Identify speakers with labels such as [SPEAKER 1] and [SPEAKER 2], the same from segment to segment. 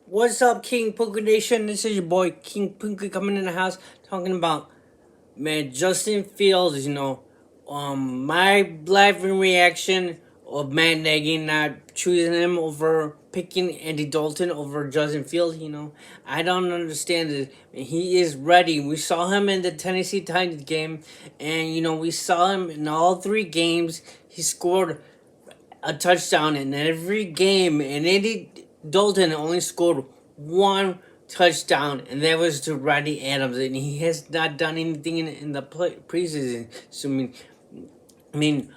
[SPEAKER 1] What's up, King Puka Nation? This is your boy King Puka coming in the house talking about man Justin Fields. My live reaction of Matt Nagy not choosing him over picking Andy Dalton over Justin Fields. I don't understand it. He is ready. We saw him in the Tennessee Titans game, and we saw him in all three games. He scored a touchdown in every game, and Andy Dalton only scored one touchdown, and that was to Rodney Adams, and he has not done anything in the preseason. So I mean,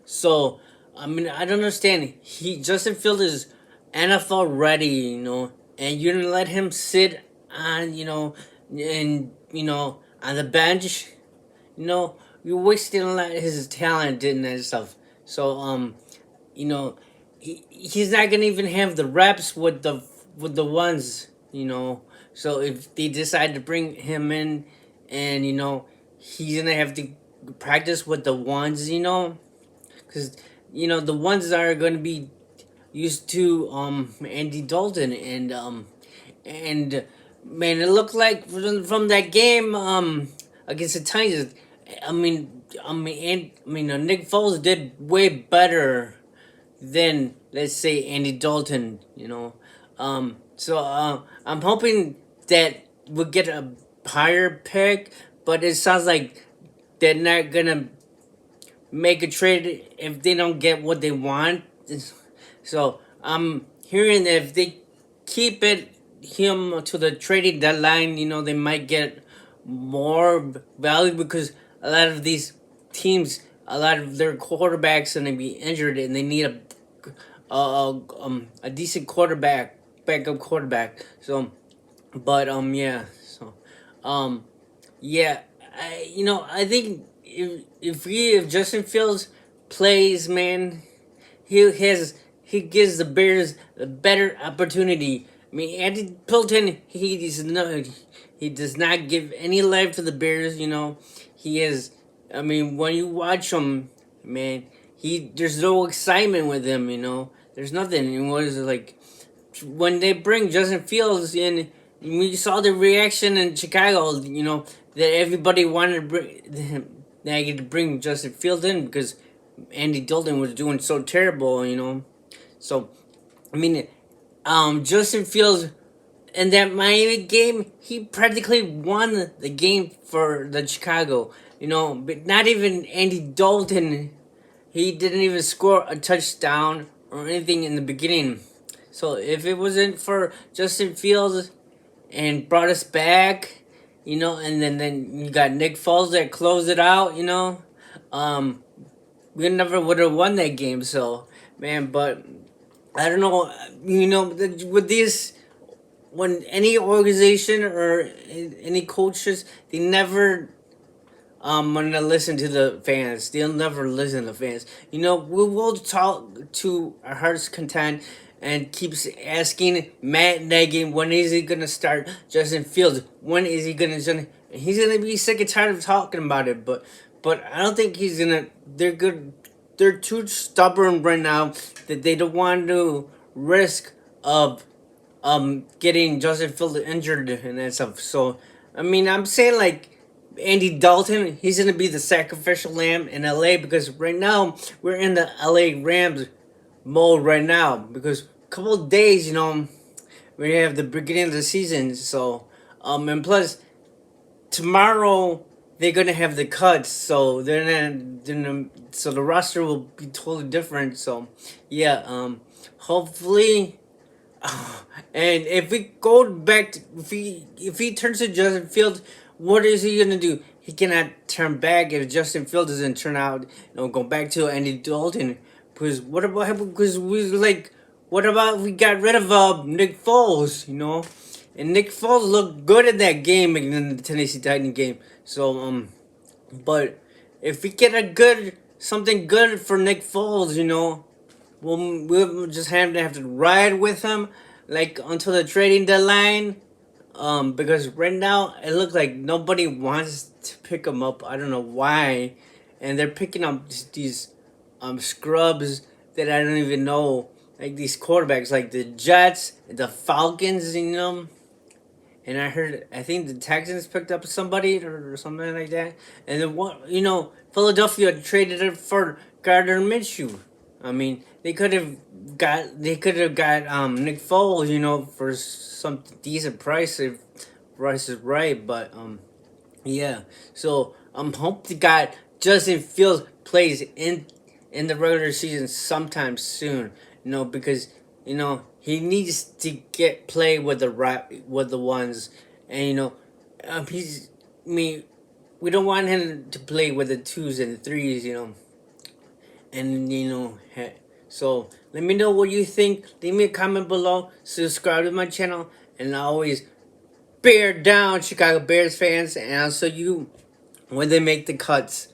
[SPEAKER 1] so I don't understand. Justin Fields is NFL ready, and you're gonna let him sit on, and on the bench, you're wasting a lot of his talent and that stuff. So you know, he's not gonna even have the reps with the ones, So if they decide to bring him in, and he's gonna have to practice with the ones, because the ones are gonna be used to Andy Dalton and man, it looked like from that game against the Titans. Nick Foles did way better than, let's say, Andy Dalton. I'm hoping that we'll get a higher pick, but it sounds like they're not gonna make a trade if they don't get what they want. So I'm hearing that if they keep him to the trading deadline, they might get more value because a lot of these teams, a lot of their quarterbacks are gonna be injured, and they need a decent backup quarterback. So, but yeah, so yeah, I think if Justin Fields plays, man, he gives the Bears a better opportunity. Andy Dalton, he does not give any life to the Bears. He is. When you watch him, man, there's no excitement with him. There's nothing. It was like when they bring Justin Fields in, we saw the reaction in Chicago. That everybody wanted to bring Justin Fields in because Andy Dalton was doing so terrible. So Justin Fields in that Miami game, he practically won the game for the Chicago. But not even Andy Dalton. He didn't even score a touchdown or anything in the beginning. So if it wasn't for Justin Fields and brought us back, and then you got Nick Foles that closed it out, we never would have won that game. So man, but I don't know, with these, when any organization or any coaches, they never gonna listen to the fans. They'll never listen to fans. We will talk to our heart's content and keeps asking Matt Nagy when is he gonna start Justin Fields? When is he gonna? He's gonna be sick and tired of talking about it. But I don't think he's gonna. They're good. They're too stubborn right now that they don't want to risk of getting Justin Fields injured and that stuff. So I'm saying like Andy Dalton, he's gonna be the sacrificial lamb in LA because right now we're in the LA Rams mode right now because a couple of days, we have the beginning of the season. So and plus tomorrow they're gonna have the cuts, so so the roster will be totally different. So yeah, hopefully. And if we go back, if he turns to Justin Fields, what is he gonna do? He cannot turn back if Justin Fields doesn't turn out. Go back to Andy Dalton. Because what about if we got rid of Nick Foles? And Nick Foles looked good in that game in the Tennessee Titans game. So but if we get something good for Nick Foles, we'll just have to ride with him like until the trading deadline. Because right now it looks like nobody wants to pick him up. I don't know why, and they're picking up these scrubs that I don't even know. like these quarterbacks, like the Jets, the Falcons, you know. And I think the Texans picked up somebody or something like that. And then what, you know, Philadelphia traded it for Gardner Minshew. I mean, they could have got Nick Foles, you know, for some decent price if price is right. But yeah. So hope to God Justin Fields plays in the regular season sometime soon. You know, because you know he needs to get play with the ones, and you know, he's me. We don't want him to play with the twos and the threes. You know, and you know. So let me know what you think. Leave me a comment below. Subscribe to my channel, and always bear down, Chicago Bears fans, and I'll see you when they make the cuts.